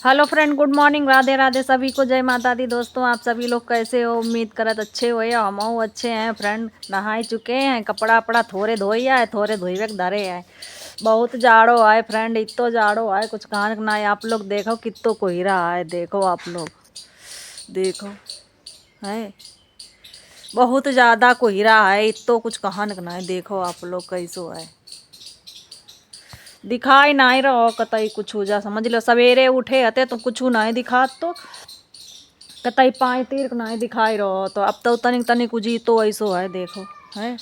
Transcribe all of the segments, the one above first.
Hello friend, good morning, Radhe Radhe सभी को, जय माता दी। दोस्तों आप सभी लोग कैसे हो? उम्मीद करत अच्छे हो या हम अच्छे हैं। फ्रेंड नहाई चुके हैं, कपड़ा अपड़ा थोड़े धोई आए, थोड़े धोई वे धरे आए। बहुत जाड़ो आए फ्रेंड, इतो जाड़ो आए कुछ कहान ना है। आप लोग देखो कितो कोहरा है, देखो आप लोग देखो है, बहुत ज़्यादा कोहरा है, इतो कुछ कहान ना है। देखो आप लोग कैसो है, दिखाई नहीं रहो कतई कुछ हो जा। समझ लो सवेरे उठे हते तो कुछ नहीं दिखात, तो कतई पाए तीर नहीं दिखाई रहो। तो अब तो तनिक तनिक उजी तो ऐसो है, देखो है।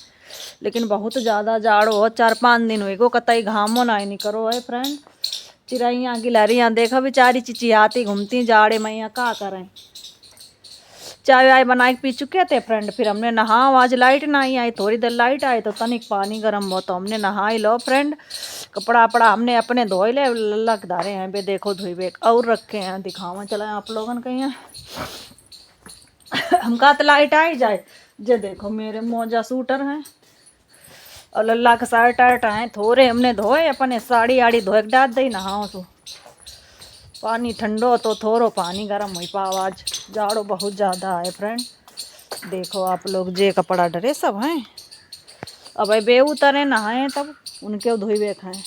लेकिन बहुत ज़्यादा जाड़ो हो, 4-5 दिन हुए गो, कतई घामो नहीं निकरो है फ्रेंड। चिड़ैया गिलहरियाँ देखो बेचारी चिचियाती घूमती जाड़े में, यहाँ क्या करें। चाय वाय बना के पी चुके थे फ्रेंड, फिर हमने नहा, आज लाइट नहीं आई, थोड़ी देर लाइट आई तो तनिक पानी गर्म हो तो हमने नहाई लो फ्रेंड। कपड़ा अपड़ा हमने अपने धोए ले, लग धारे हैं बे, देखो धोई बे और रखे हैं, दिखावा चला आप लोगन कहीं हमका तो लाइट आई जाए। जे देखो मेरे मोजा सूटर हैं और लल्ला का शर्ट अर्ट हैं, थोड़े हमने धोए, अपने साड़ी आड़ी धोए डाल दई नहाओ तो पानी ठंडो तो थोड़ो पानी गर्म हुई पाओ। आज जाड़ो बहुत ज़्यादा है फ्रेंड, देखो आप लोग जे कपड़ा डरे सब हैं। अब बे उतरे नहाए तब उनके धोई वे खाएँ,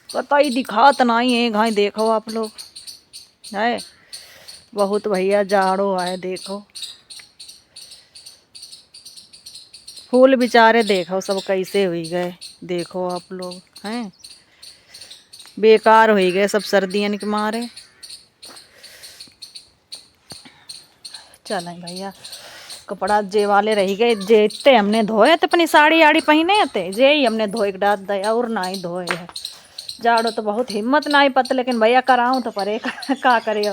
कतई दिखात नहीं है घाई। देखो आप लोग है, बहुत भैया जाड़ो है। देखो फूल बेचारे देखो सब कैसे हुई गए, देखो आप लोग हैं, बेकार हो गए सब सर्दियों के मारे। चलें भैया, कपड़ा जे वाले रह गए, जे इतने हमने धोए तो अपनी साड़ी आड़ी पहने थे, जे ही हमने धोए के डाल दिया और ना ही धोए है। जाड़ो तो बहुत हिम्मत ना ही पत, लेकिन भैया कराऊँ तो परे का करे।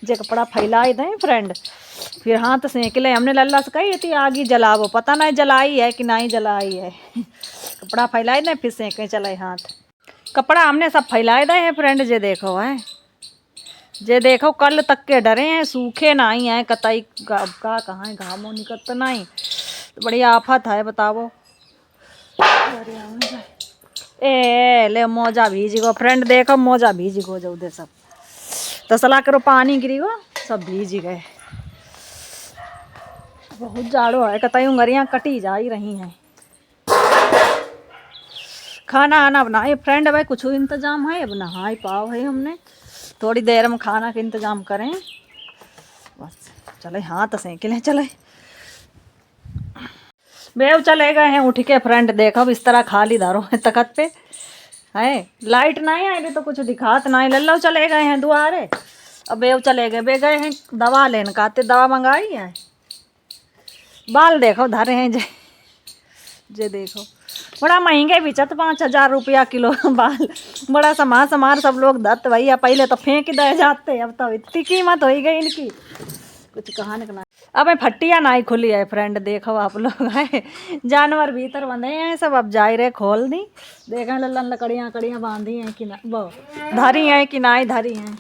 जे कपड़ा फैलाई दें फ्रेंड, फिर हाथ सेंक ले। हमने लल्ला से कही थी आगी जलावो, पता नहीं जलाई है कि नहीं जलाई है। कपड़ा फैलाई दें फिर सेंके चले हाथ। कपड़ा हमने सब फैलाए दे हैं फ्रेंड, जे देखो है, जे देखो कल तक के डरे हैं, सूखे नहीं हैं कतई का कहाँ है, घामों निकलता नहीं तो बड़ी आफत है बताओ। ए ले मोजा भीज गो फ्रेंड, देखो मोजा भीज गो जो दे सब, तसला करो पानी गिरी गो, सब भीज गए। बहुत जाड़ो है, कतई उंगलियां कटी जा ही रही हैं। खाना आना बनाए फ्रेंड, भाई कुछ इंतजाम है, अब नहाई पाओ है हमने, थोड़ी देर में खाना का इंतजाम करें बस। चले हाथ सेंक लें, चले बेव चले गए हैं उठ के फ्रेंड। देखो बिस्तर खाली धारो है तखत पे है, लाइट नहीं आई तो कुछ दिखात नहीं। लल्लो चले गए हैं दुआरे, अब बेव चले गए, बे गए हैं दवा लेने, कहते दवा मंगाई है। बाल देखो धरे हैं जे देखो, बड़ा महंगे बिचत, 5,000 रुपया किलो बाल। बड़ा समार समार सब लोग दत्त भैया, पहले तो फेंक दे जाते, अब तो इतनी कीमत हो गई इनकी कुछ कहा ना। अब फट्टियाँ नहीं खुली है फ्रेंड, देखो आप लोग है, जानवर भीतर बंधे हैं सब, अब जा रहे खोल दी। देखें लल्लन लकड़ियाँ कड़ियाँ बांधी हैं कि ना, वो धरी हैं कि नहीं धरी हैं।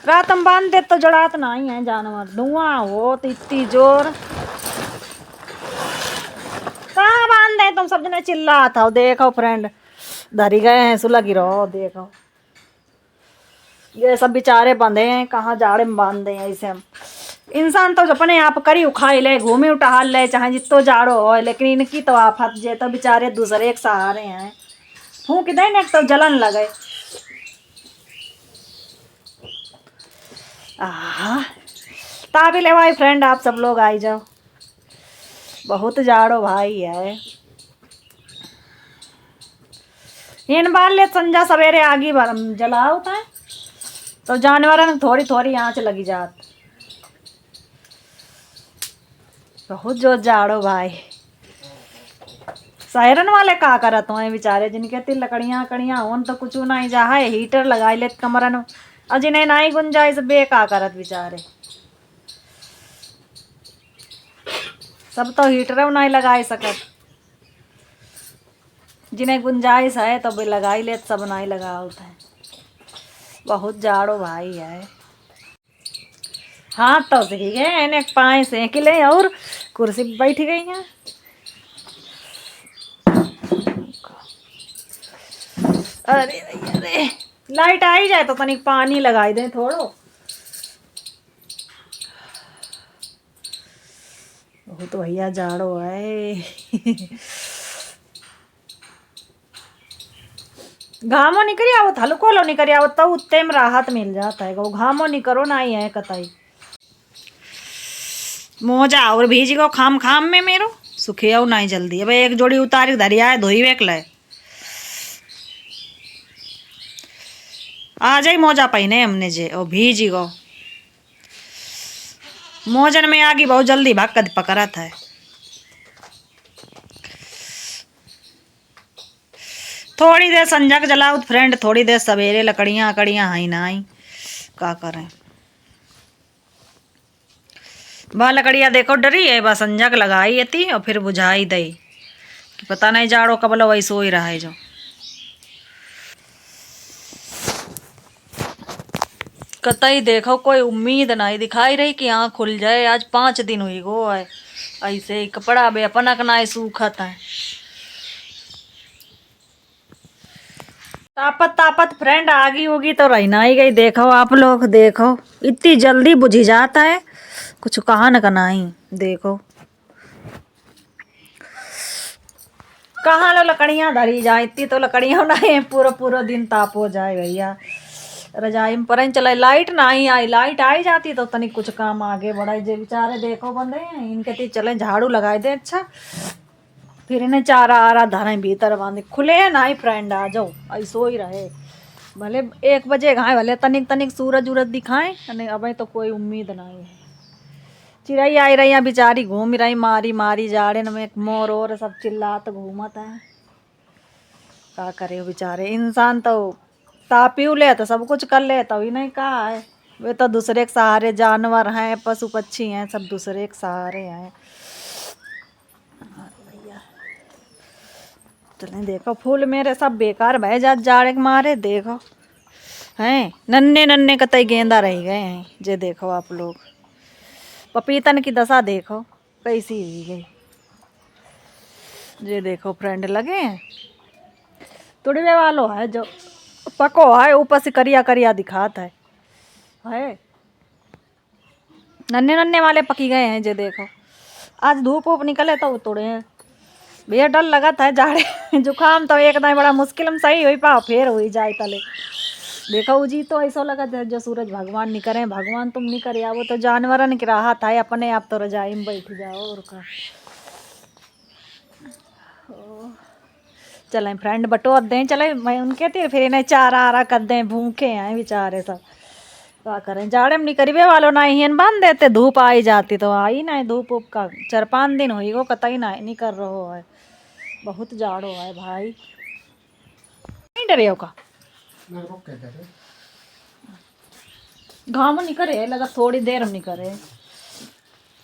रात हम बांध दे तो जड़ात नहीं है जानवर, धुआं हो तो इतनी जोर, कहाँ बांध दे तुम सब जने चिल्ला था। देखो फ्रेंड धरी गए हैं, सुलह गिरो, देखो ये सब बेचारे बंधे हैं, कहाँ जाड़े में बांध दे ऐसे। हम इंसान तो अपने आप करी उखाई ले, घूमे उटहाल ले, चाहे जितो जाड़ो हो, लेकिन इनकी तो आफत जे तो बेचारे दूसरे एक सहारे हैं। फूंक दे न तो जलन लगे। ताबी ले भाई फ्रेंड, आप सब लोग आई जाओ, बहुत जाड़ो भाई है। इन बार ले संजा सवेरे आगी जलाओ था तो जानवर में थोड़ी थोड़ी आँच लगी जात। बहुत जो जाड़ो भाई, शहरन वाले का करत हो बेचारे, जिनके ती लकड़ियाँ कड़ियाँ होन तो कुछ नहीं जा है, हीटर लगाई ले कमरन, और जिन्हें नहीं गुंजाइश बे का करत बेचारे, सब तो हीटर नहीं लगाई सकत। जिन्हें गुंजाइश है तो भी लगाई ले, सब नहीं लगा होता है। बहुत जाड़ो भाई है। हाँ तो ठीक है, इन्हें पाए सेंक ले और कुर्सी पर बैठ गई हैं। अरे अरे लाइट आई जाए तो तनिक पानी लगाई दे थोड़ो। बहुत भैया जाड़ो है। घामो नहीं करी आवत, हल्को लो नहीं करी आवत, तो उत्ते में राहत मिल जाता है। घामो नहीं करो ना ही है कतई। मोजा और भीज गो खाम खाम में मेरो सुखे ना ही जल्दी। अब एक जोड़ी उतारी धरिया है धोई वेक ले आ जाई मोजा पहने हमने जे और भीज गो मोजन में आगी बहुत जल्दी भाग पकड़ा था। थोड़ी देर संजक जलाओ फ्रेंड, थोड़ी देर सवेरे लकड़ियां अकड़ियां हाई ना आई का करें। वह लकड़ियां देखो डरी है, बस संजक लगाई थी और फिर बुझाई दई कि पता नहीं जाड़ो कबलो वही सो ही रहा है जो। कतई देखो कोई उम्मीद नहीं दिखाई रही कि यहाँ खुल जाए। आज 5 दिन हुई गो है ऐसे ही कपड़ा बे अपना नहीं सूखत है। तापत तापत फ्रेंड आगी होगी तो रहना ही गई। देखो आप लोग, देखो इतनी जल्दी बुझी जाता है, कुछ कहा न करना ही। देखो कहाँ लो लकड़ियां धरी जाए, इतनी तो लकड़ियां नहीं पूरा पूरा दिन ताप हो जाए भैया। रजाई में पर चला, लाइट नहीं आई, लाइट आई जाती तो तनिक कुछ काम आगे बढ़ाई। जे बेचारे देखो बंदे हैं इनके ती चले झाड़ू लगाए दे अच्छा, फिर इन्हें चारा आरा धरे भीतर बांधे खुले है ना ही फ्रेंड आ जाओ ऐसो ही रहे। भले 1 बजे घाए, भले तनिक तनिक सूरज उरज दिखाए, अब तो कोई उम्मीद नहीं है। चिड़ै आई रही बेचारी घूम रही मारी मारी जाड़े में, मोर और सब चिल्लात घूमत है। क्या करे बेचारे इंसान तो तापी ले तो सब कुछ कर ले तो ही नहीं कहा है। वे तो दूसरे के सहारे, जानवर हैं पशु पक्षी हैं सब दूसरे के सहारे हैं। चलें देखो फूल मेरे सब बेकार भय जात जाड़े के मारे। देखो हैं नन्हे नन्हे कतई गेंदा रह गए हैं। जे देखो आप लोग पपीतन की दशा देखो कैसी हुई गई। जे देखो फ्रेंड लगे हैं तुड़वे वालों है जो पको है ऊपर से करिया करिया दिखाता है। नन्हे नन्हे वाले पकी गए हैं। जे देखो आज धूप वूप निकले तो तोड़े हैं भैया। डर लगा था जाड़े जुकाम तो एक दाई बड़ा मुश्किल में सही हुई पा फिर हुई जाए तले। देखो उजी तो ऐसा लगा था जो सूरज भगवान नहीं करे, भगवान तुम नहीं करे वो तो जानवरन की राहत है, अपने आप तो रजाई में बैठ जाओ और का। चलें फ्रेंड बटो दें, चले मैं उनके थे फिर इन्हें चारा आरा कर दें, भूखे हैं बेचारे सब क्या करें। जाड़े में नहीं करीबे वालों ना ही बांध देते, धूप आई जाती तो आई ना धूप उप का 4-5 दिन हुई वो कतई नहीं कर रहो है। बहुत जाड़ो है भाई, नहीं डरे हो का घाम नहीं करे लगा थोड़ी देर में नहीं करे।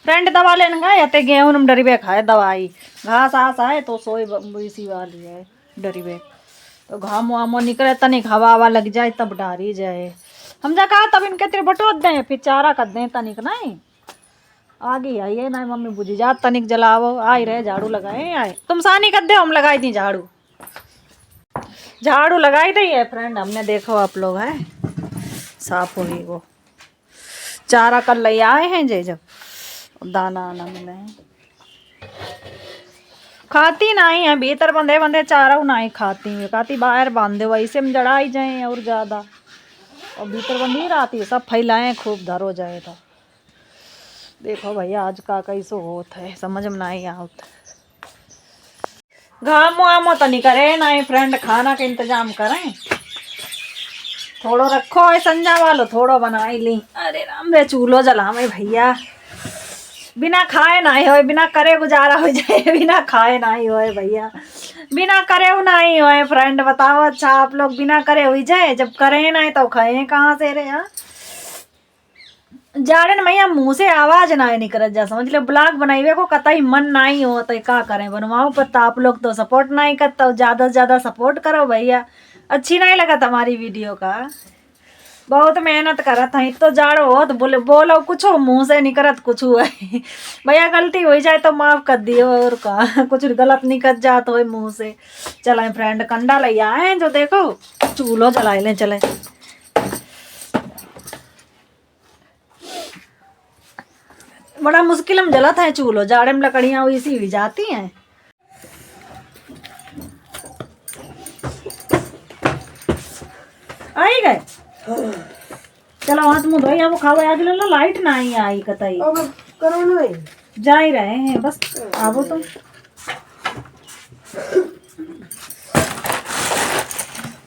फ्रेंड दवा लेने गए ते गेहूं में डरीबे खाए दवाई, घास आस आए तो सोई इसी वाली है डरीबे। तो घाम वामो निकले तनिक हवा हवा लग जाए तब डारी जाए। हम जा कहा तब इनके तेरे बटोत दें फिर चारा कर दें तनिक नहीं आगे आइए ना मम्मी बुझी जा तनिक जलावो आई रहे झाड़ू लगाए आए। तुम सानी कर दे हम लगाई दी झाड़ू, झाड़ू लगाई दी है फ्रेंड हमने। देखो आप लोग है साफ हो ही वो चारा कर ले आए हैं जे जब दाना आना मिले हैं। खाती नहीं है भीतर बंधे बंधे चारा नहीं खाती है, खाती बाहर बांधे वैसे में जड़ाई जाए और ज़्यादा और भीतर बंधी रहती है सब फैलाएं खूब धर हो जाए तो। देखो भैया आज का कैसो होता है समझ में नहीं आता। घामो आमो तो नहीं करे नहीं फ्रेंड, खाना का इंतजाम करें थोड़ो रखो है संजा वालो थोड़ो बनाई ली। अरे राम रे चूल्हो जला में भैया, बिना खाए नहीं होए, बिना करे गुजारा हो जाए, बिना खाए नहीं होए भैया, बिना करे नहीं होए फ्रेंड। बताओ अच्छा आप लोग बिना करे हुई जाए, जब करे नहीं तो खाए कहाँ से रे। यहाँ जाड़े भैया मुंह से आवाज ना निकल जा समझ लो। ब्लॉग बनाइए को कतई मन नहीं हो तो क्या करें बनवाओ, पता आप लोग तो सपोर्ट नहीं करता, ज़्यादा से ज़्यादा सपोर्ट करो भैया। अच्छी नहीं लगा तुम्हारी वीडियो का बहुत मेहनत करत है तो जाड़ो हो तो बोले बोलो कुछ मुंह से नहीं करत कुछ है भैया गलती हो जाए तो माफ कर दियो और का कुछ गलत निकल जात हो मुंह से। चले फ्रेंड कंडा ले आए जो देखो चूल्हो जलाए ले चले। बड़ा मुश्किल में जलत है चूल्हो जाड़े में लकड़ियां इसी हुई जाती हैं। आई गए चलो हाथ मुंह धोई वो खाओ आज लो लाइट ना ही आई कतई करो ना जा ही रहे हैं बस आवो तुम।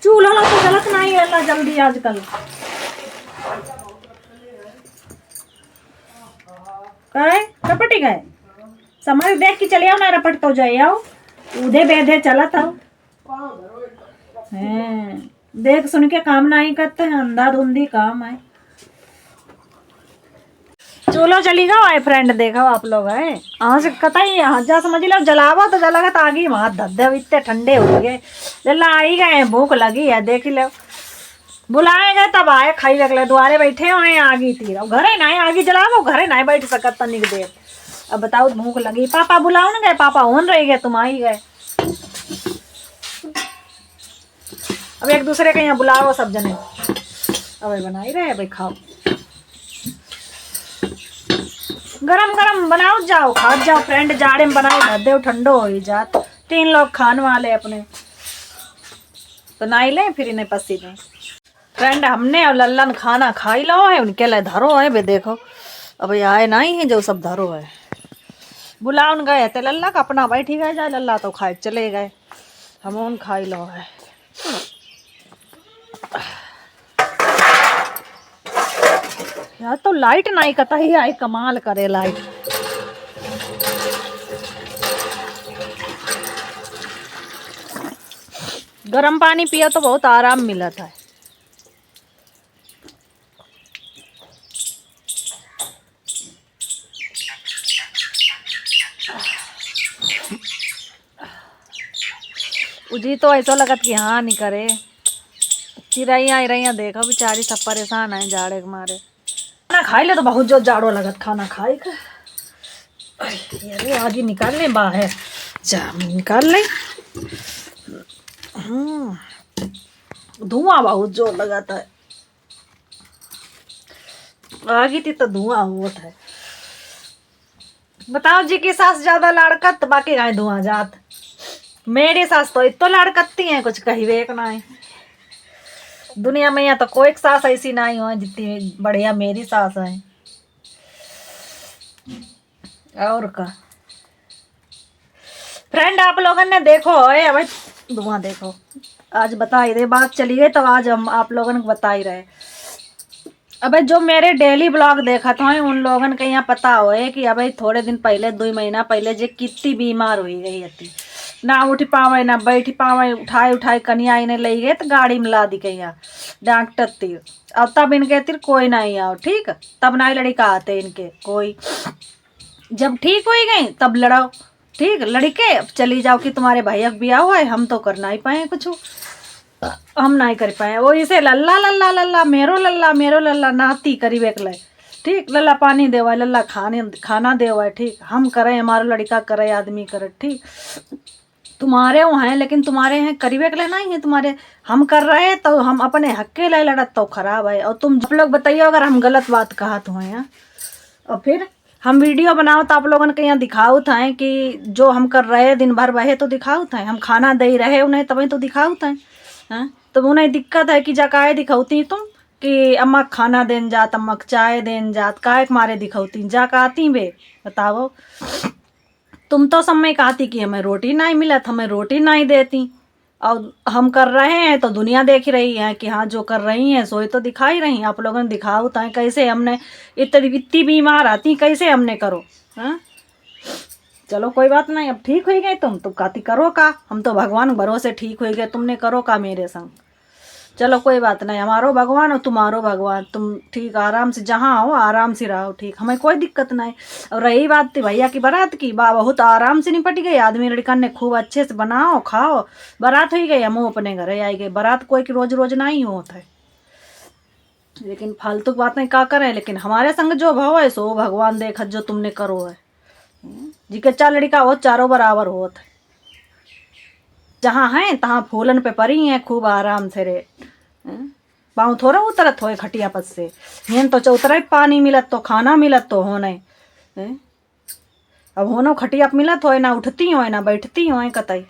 चूल्हा ला तो गलत नहीं है अल्लाह जल्दी आजकल कहे रपटी गए समझ देख के चले आओ ना रपट तो जाए आओ उधे बेधे चला था देख सुन के काम नहीं करते हैं अंधाधुंधी काम है। चूल्हा चली गो आए फ्रेंड देखो आप लोग है आज कतई जा समझ लो जलावा तो जला तो आगे वहां धद्दे इतने ठंडे हो गए लल्ला आई गए भूख लगी है देख लो बुलाए गए तब आए खाई लगले द्वारे बैठे हुए आगे तीर घरे ना आगे जलावो घरे ना बैठ सकत तनिक देर। अब बताओ भूख लगी पापा बुलाओ ना गए पापा होन रह गए तुम आई गए अब एक दूसरे के यहाँ बुलाओ सब जने अब बना ही रहे भाई खाओ गरम गरम बनाओ जाओ खा जाओ फ्रेंड जाड़े में बनाओ ना दे ठंडो हो जात 3 लोग खाने वाले अपने तो ना ही ले फिर इन्हें पसी नहीं फ्रेंड हमने और लल्लन खाना खाई लो है उनके लिए धरो है बे देखो अब आए ना ही है जो सब धरो है बुलाउन गए थे लल्ला का अपना बैठी गए जाए लल्ला तो खाए चले गए हम उन खाई लो है। यार तो लाइट नहीं कता ही आई कमाल करे लाइट गर्म पानी पिया तो बहुत आराम मिला था। उजी तो ऐसा लगत कि हाँ नहीं करे चिड़ैया आई रही देखो बेचारी सब परेशान है जाड़े के मारे खाना खाई ले तो बहुत जो जाड़ो लगत खाना खाई का ये आज ही निकाल ले बाहर जा निकाल ले धुआं बहुत जोर लगाता है आगी थी तो धुआं होता है। बताओ जी की सास ज्यादा लाड़कत बाकी गाय धुआं जात मेरी सास तो इतो लाड़कती है कुछ कही वेक ना है दुनिया में यहाँ तो कोई सास ऐसी नहीं हो जितनी बढ़िया मेरी सास है। और का फ्रेंड आप लोगों ने देखो है भाई धुआं देखो आज बता ही दे बात चली गई तो आज हम आप लोगों को बता ही रहे। अबे जो मेरे डेली ब्लॉग देखा था उन लोगों के यहाँ पता हो कि अबे थोड़े दिन पहले 2 महीना पहले जे कितनी बीमार हुई गई थी ना उठ पावे ना बैठ पावे उठाए कनिया इन्हें ले गए तो गाड़ी में ला दी गई डॉक्टर तीर अब तब इनके तीर कोई नहीं आओ ठीक तब ना लड़का आते इनके कोई जब ठीक हो गई तब लड़ाओ ठीक लड़के अब चली जाओ कि तुम्हारे भैया ब्याह हुआ है हम तो कर ना ही पाए कुछ हम नहीं कर पाए वो इसे लल्ला लल्ला लल्ला मेरो लल्ला नाती करीब एक ले ठीक लल्ला पानी देवा लल्ला खाना देवा ठीक हम करें हमारा लड़का करे आदमी करे ठीक तुम्हारे वहाँ है लेकिन तुम्हारे यहाँ करीबे के लिए नहीं है तुम्हारे हम कर रहे हैं तो हम अपने हक के लिए लड़त तो खराब है और तुम आप लोग बताइए अगर हम गलत बात कहा तो हैं और फिर हम वीडियो बनाओ तो आप लोगों के यहाँ दिखाओ था कि जो हम कर रहे हैं दिन भर वहे तो दिखाओ था हम खाना दे रहे उन्हें तभी तो दिखाओ था तो उन्हें दिक्कत है कि जकाए दिखाती तुम कि अम्मा खाना देन जात अम्मा चाय देन जात काहे मारे दिखाती जा कहती बे बताओ तुम तो समय कहती कि हमें रोटी नहीं मिलत हमें रोटी नहीं देती और हम कर रहे हैं तो दुनिया देख रही है कि हाँ जो कर रही हैं सोई तो दिखाई रही आप लोगों ने दिखाओ तो कैसे हमने इतनी बीमार आती कैसे हमने करो हाँ चलो कोई बात नहीं अब ठीक हो गए तुम कहती करो का हम तो भगवान भरोसे ठीक हो गए तुमने करो का मेरे संग चलो कोई बात नहीं हमारो भगवान और तुम्हारो भगवान तुम ठीक आराम से जहाँ हो आराम से रहो ठीक हमें कोई दिक्कत नहीं। और रही बात थी भैया की बारात की बहुत आराम से निपट गई आदमी लड़का ने खूब अच्छे से बनाओ खाओ बारात हो गई हम अपने घर आई गए बारात कोई की रोज रोज नहीं होता है लेकिन फालतू बातें का करें, लेकिन हमारे संग जो भाव है सो भगवान देखत जो तुमने करो है। जी के चार लड़का हो चारों बराबर होत, जहाँ हैं तहाँ फूलन पे परी हैं खूब आराम से रे। पाँव थोड़ा उतरत होए खटिया पत से, हेन तो चौतरा पानी मिलत तो खाना मिलत तो होने। अब होनो खटिया मिलत होए ना उठती होए ना बैठती होए कतई।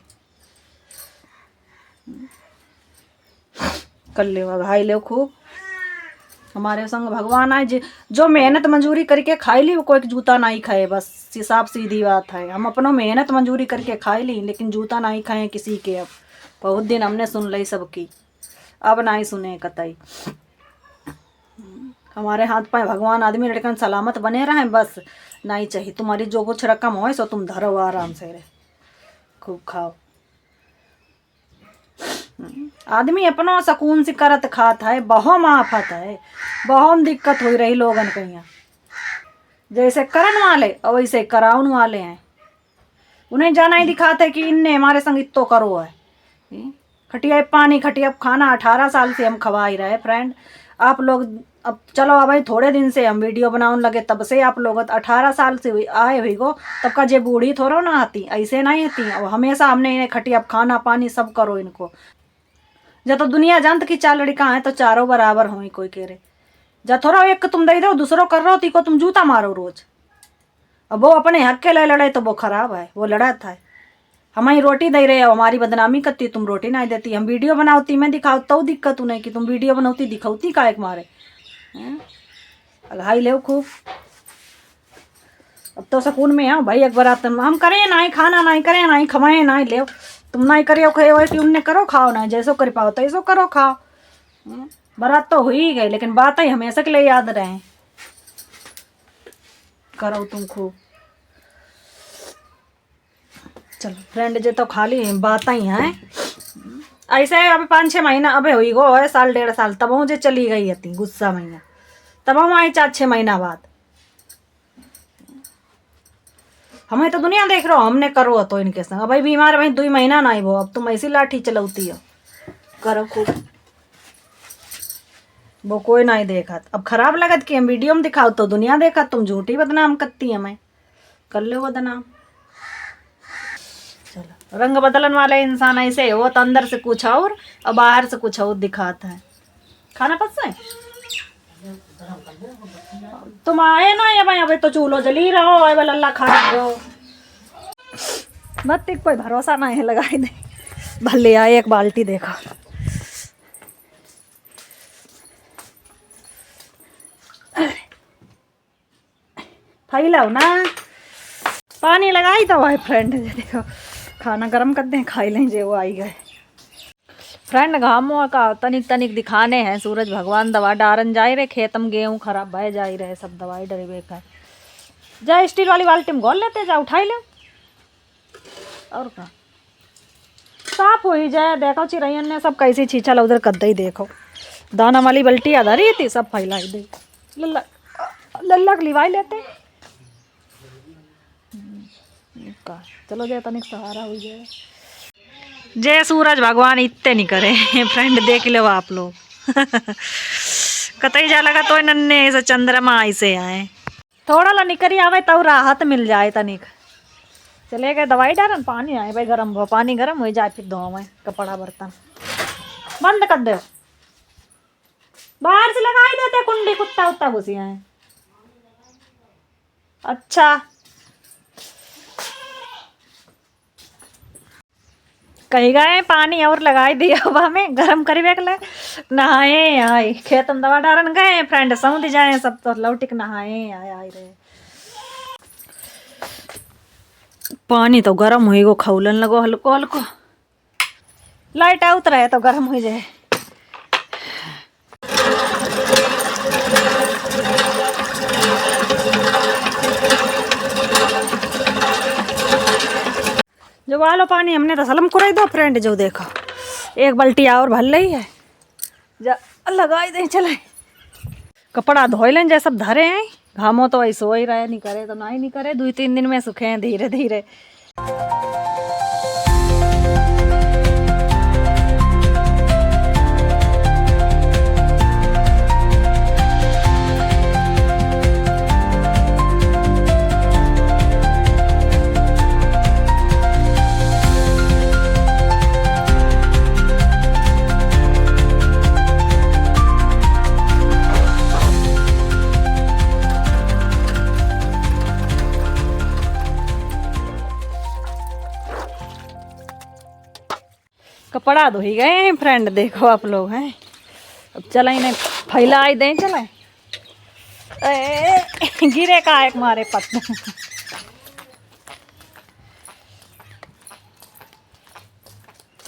कर ले घाई ले खूब। हमारे संग भगवान आए जो मेहनत मजूरी करके खाई ली वो कोई जूता नहीं खाए, बस हिसाब सीधी बात है। हम अपनों मेहनत मजूरी करके खाई ली लेकिन जूता नहीं खाए किसी के। अब बहुत दिन हमने सुन ली सबकी, अब नहीं सुने कतई। हमारे हाथ पाए भगवान आदमी लड़कन सलामत बने रहे बस, नहीं चाहिए तुम्हारी जो कुछ रकम हो सो तुम धरो आराम से रे, खूब खाओ। आदमी अपना सुकून से करत खात है, बहुत आफत है, बहुत दिक्कत हो रही लोगन के यहाँ। जैसे करन वाले और वैसे कराउन वाले हैं, उन्हें जाना ही दिखाते कि इनने हमारे संग इतो करो है। खटिया पानी खटिया खाना 18 साल से हम खवा ही रहे फ्रेंड। आप लोग अब चलो अब भाई थोड़े दिन से हम वीडियो बनाने लगे, तब से आप लोग 18 साल से आए हुई गो, तब का जे बूढ़ी थोड़ो ना आती, ऐसे नहीं आती। और हमेशा हमने इन्हें खटिया खाना पानी सब करो इनको। जब तो दुनिया जानत कि 4 लड़का है तो चारों बराबर हो कोई कह रहे। जब थोड़ा एक तुम दे दो दूसरों कर रहो तीको तुम जूता मारो रोज। अब वो अपने हक के लिए लड़े तो वो खराब है, वो लड़ा था। हमारी रोटी दे रहे हो, हमारी बदनामी करती, तुम रोटी नहीं देती। हम वीडियो बनाती मैं दिखाओ तो दिक्कत उन्हें कि तुम वीडियो बनाती दिखाती का एक मारे अघाई ले खूब। अब तो सुकून में आओ भाई, एक बार हम करें ना खाना नहीं करें ना खवाएं ना ले, तुम नहीं करियो खाओ कि उनने करो खाओ ना, जैसो कर पाओ तो ऐसो करो खाओ। बारात तो हो ही गई लेकिन बात ही हमेशा के लिए याद रहे, करो तुम खूब। चलो फ्रेंड जे तो खाली बात ही है ऐसे। अभी 5-6 महीना अबे हुई गो है, साल 1.5 साल तब मुझे चली गई थी गुस्सा महीना, तब हम आए 4-6 महीना बाद। हमें तो दुनिया देख रहा हो हमने करो तो इनके संग। भाई बीमार भाई 2 महीना नहीं वो, अब तुम ऐसी लाठी चलौती हो, करो खूब। वो कोई नहीं देखा, अब खराब लगत कि हम वीडियो में दिखाओ तो दुनिया देखा तुम झूठी बदनाम करती है। मैं कर लो बदनाम। चलो रंग बदलन वाले इंसान ऐसे हो तो अंदर से कुछ और बाहर से कुछ और दिखाता है। खाना पसंद है तुम आए ना ये भाई, अबे तो चूल्हो जली रहो अल्लाह खा रहो मत, कोई भरोसा नहीं है लगाई दे। भले आए एक बाल्टी देखो, फैलाओ ना पानी लगाई तो भाई फ्रेंड देखो खाना गर्म कर दें खाई लें जे वो आई गए। फ्रेंड घामों का तनिक तनिक दिखाने हैं, सूरज भगवान दवा डारन जाए रहे, खेतम गेहूँ खराब भय जा रहे सब दवाई डरे बेकार। जा स्टील वाली बाल्टी में घोल लेते, जा उठाई ले और का साफ हो ही जाए। देखो चिड़ैयन ने सब कैसी छीछल उधर कद्दा ही देखो, दाना वाली बाल्टी आधा रही थी सब फैलाई दे लल्ला लल्ला लिवाई लेते का। चलो जय तनिक सहारा हो जाए। जय सूरज भगवान इतने नहीं करे फ्रेंड देख लो आप लोग कतई जा लगा तो नन्ने ऐसे चंद्रमा ऐसे आए, थोड़ा ला निकरी आवे तो राहत मिल जाए तनिक। चले गए दवाई डालन, पानी आए भाई गर्म हो, पानी गर्म हो जाए फिर धोवे कपड़ा बर्तन। बंद कर दो, बाहर से लगाई देते कुंडी, कुत्ता उत्ता घुसी आए। अच्छा कही गए पानी और लगाई दिया हवा में गर्म करी बेकले नहाए आए। खेत में दवा डारन गए फ्रेंड सऊदी जाए सब तो लौटिक नहाए आए आए रहे। पानी तो गर्म हुई गो खौलन लगो हल्को हल्को, लाइट आउत रहे तो गर्म हो जाए। जो वालो पानी हमने तो सलम कुराई दो फ्रेंड, जो देखो एक बाल्टी और भर ली है, जा लगाई दे चले कपड़ा धोई लें जैसे सब धरे हैं। घामों तो ऐसे हो ही रहे, नहीं करे तो नहीं करे, 2-3 दिन में सूखे हैं धीरे धीरे। कपड़ा धो ही गए हैं फ्रेंड, देखो आप लोग हैं। अब चला इन्हें फैला ही दें, चले गिरे का एक मारे पत्ता।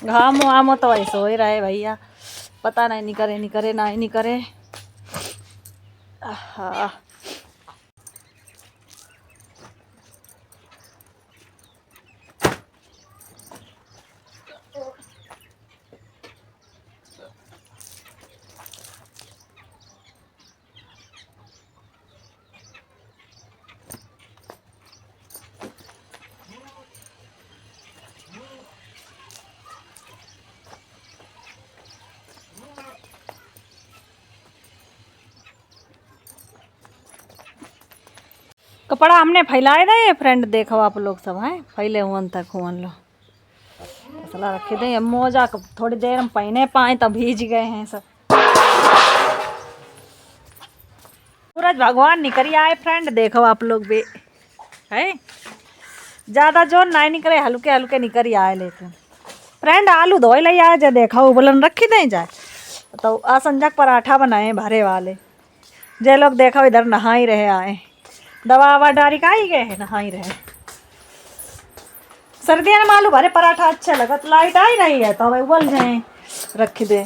घामो आमो तो ऐसे हो ही रहा है भैया, पता नहीं नहीं करे नहीं करे ना ही नहीं करे। हाँ कपड़ा हमने फैलाए दे फ्रेंड, देखो आप लोग सब हैं फैले हुए तक हुआ लो मसला रखे दे। मोजा थोड़ी देर हम पहने पाए तब भीज गए हैं सब। सूरज भगवान निकल आए फ्रेंड, देखो आप लोग भी है, ज़्यादा जोर नहीं निकले, हल्के हल्के निकल आए। लेकिन फ्रेंड आलू धोए ले आए जो देखा उबलन रखी दें जाए तो असंजक पराठा बनाए भरे वाले। जे लोग देखो इधर नहा ही रहे आए, दवा ववा डारी का ही गए हैं, नहा ही रहे। सर्दियों में आलू भरे पराठा अच्छा लगा, तो लाइट आई रही है तो उबल जाए रख दे।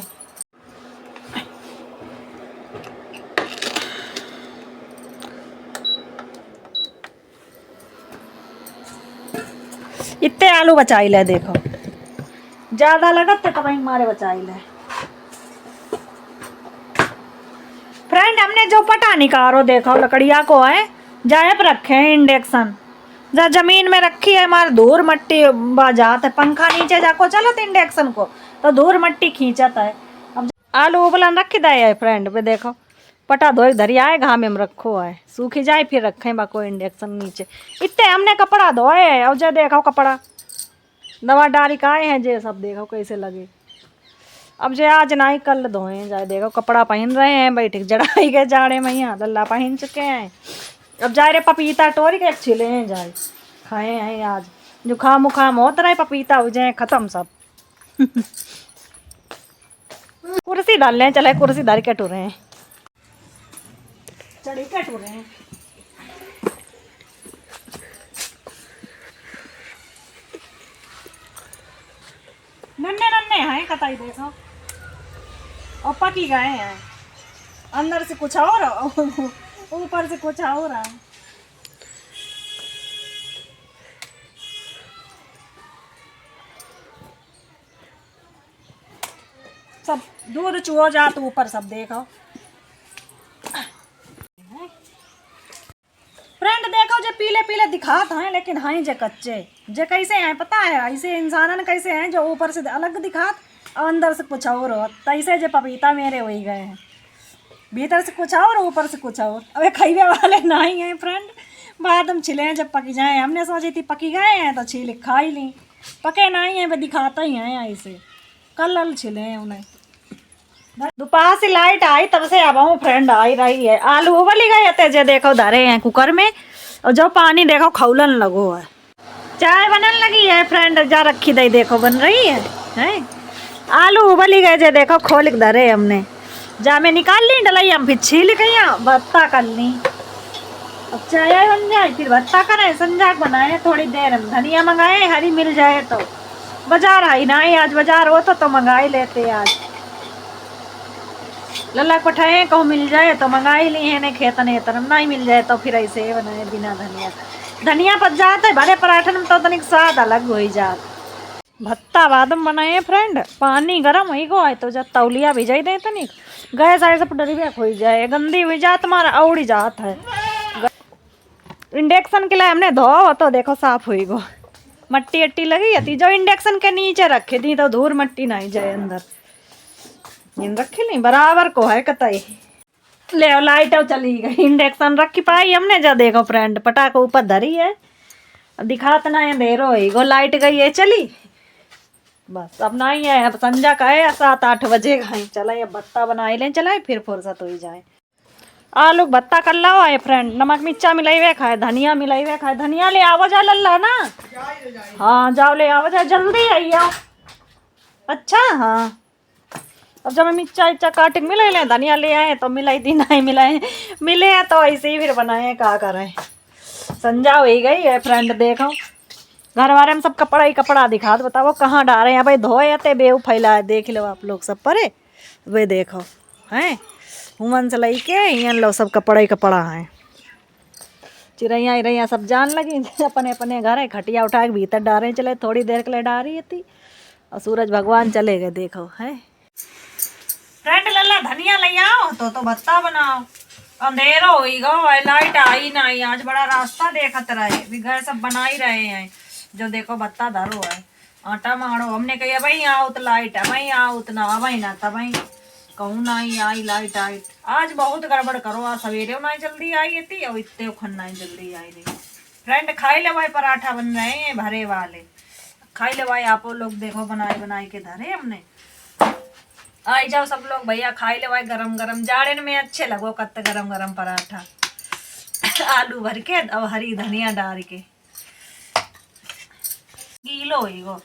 इतने आलू बचाई ले, देखो ज्यादा लगत तो वही मारे बचाई ले। फ्रेंड हमने जो पटा निकालो देखो लकड़िया को है जाए पर रखे हैं इंडक्शन, जहाँ जमीन में रखी है हमारे धूल मट्टी बाजात है, पंखा नीचे जाको चलत इंडक्शन को तो धूल मट्टी खींचत है। अब आलू उबलन रखी दे है फ्रेंड पे, देखो पटा धोए धरी आए घाम में रखो है, सूखी जाए फिर रखे बाको इंडक्शन नीचे। इतने हमने कपड़ा धोए है। और जो देखो कपड़ा दवा डारी का आए हैं जे सब, देखो कैसे लगे। अब जो आज ना ही कल धोए जाए, देखो कपड़ा पहन रहे हैं बैठे जड़ाई गए जाड़े में, यहाँ दल्ला पहन चुके हैं। अब जा रहे पपीता टोरी के छिले हैं जाए खाए हैं आज, जुकाम उखाम होता रहे पपीता हो जाए खत्म सब। कुर्सी डाल लें, चले कुर्सी डाल के टूरे हैं, चढ़ी के टूरे हैं। नन्हे नन्हे हैं कतई देखो, और पकी गए हैं, अंदर से कुछ और ऊपर से कुछ और है। सब दूध चुहो जा तो ऊपर सब देखो। फ्रेंड देखो जो पीले पीले दिखात हैं लेकिन हैं जो कच्चे, जो कैसे हैं पता है, ऐसे इंसानन कैसे हैं जो ऊपर से अलग दिखात और अंदर से कुछ और हो, तैसे जो पपीता मेरे वही गए हैं, भीतर से कुछ और ऊपर से कुछ और। अबे खइबे वाले नहीं हैं फ्रेंड, बाद हम छिले हैं जब पकी जाए। हमने सोची थी पकी गए हैं तो छील खा ही ली, पके नहीं हैं वे दिखाते ही हैं ऐसे, कल छिले हैं उन्हें। दोपहर से लाइट आई तब से अब हूँ फ्रेंड आई रही है। आलू उबल ही गए थे जो देखो धरे हैं कुकर में, और जो पानी देखो खौलन लगो है। चाय बनने लगी है फ्रेंड, जा रखी दई देखो बन रही है? आलू उबल ही गए जो देखो खोल के धरे हमने, जा मैं निकाल ली डलाई, हम फिर छील के यहाँ भत्ता कर ली। अब चाय बन जाए फिर भत्ता करें, संजाक बनाए थोड़ी देर हम, धनिया मंगाए हरी मिल जाए तो, बाजार आई ना आज, बाजार हो तो मंगा ही लेते आज। लल्ला पठाए कहूँ मिल जाए तो मंगा ही ली है, नहीं खेत नहीं तरम नहीं मिल जाए तो फिर ऐसे बनाए बिना धनिया। धनिया पच जाता है भरे पराठन में तो तनिक स्वाद अलग हो ही जात। भत्ता बादम बनाए फ्रेंड, पानी गरम ही गो है तो जब तौलिया भिजाई दे तनिक, गैस ऐसे डरी हो जाए गंदी हुई जात मारा औड़ी जात है। इंडक्शन के लिए हमने धो तो देखो साफ हुई गो, मट्टी अट्टी लगी थी जो इंडक्शन के नीचे रखी थी तो धूल मट्टी नहीं जाए अंदर, रखी नहीं बराबर को है कतई। ले लाइट चली गई, इंडक्शन रखी पाई हमने जो देखो फ्रेंड, पटाखा ऊपर धरी है, अब दिखात ना है देरो ही गो, लाइट गई है चली बस। अब नहीं है, अब संजा का है 7-8 बजे गए, चला अब भत्ता बनाए लें चलाए फिर फुर्सत हो जाए। आलू भत्ता कर लाओ है फ्रेंड, नमक मिर्चा मिलाई हुए खाए, धनिया मिलाई हुए खाए। धनिया ले आवो जा लल्ला ना, हाँ जाओ ले आवो जा जल्दी आई आओ। अच्छा हाँ। अब जब मिर्चा इच्चा काट के मिला ले धनिया ले आए तो मिलाई थी, नहीं मिलाए मिले हैं तो ऐसे ही फिर बनाए, क्या करें। संजा हो ही गई है फ्रेंड। देखो घर वाले में सब कपड़ा ही कपड़ा दिखा दो, बताओ कहाँ डाले हैं भाई, धोए थे बेव फैलाए, देख लो आप लोग सब परे। वे देखो हैं हुमन से लई के इन लो सब कपड़ा ही कपड़ा है। चिड़ैया इरैया सब जान लगी अपने अपने घर है, खटिया उठा के भीतर डारे चले, थोड़ी देर के लिए डाल रही थी और सूरज भगवान चले गए। देखो है फ्रेंड लल्ला धनिया ले आओ तो भत्ता बनाओ। अंधेरा हो ही गो, लाइट आई नहीं आज, बड़ा रास्ता देखत रहे भी घर सब बना ही रहे हैं। जो देखो भत्ता धरो है, आटा मारो, हमने कहा भाई आओ तो लाइट है, भाई आओ तो ना भाई ना था भाई, कहूँ नहीं आई लाइट आई। आज बहुत गड़बड़ करो, आज सवेरे ना जल्दी आई थी और इतने खन्ना जल्दी आई रही। फ्रेंड खाई ले भाई, पराठा बन रहे हैं भरे वाले, खाई ले भाई आप लोग। देखो बनाए बनाए के धरे हमने, आई जाओ सब लोग भैया खाई ले भाई, गरम गरम जाड़े में अच्छे लगो कत्ते गरम गरम पराठा आलू भर के और हरी धनिया डाल के गीलो ही गो।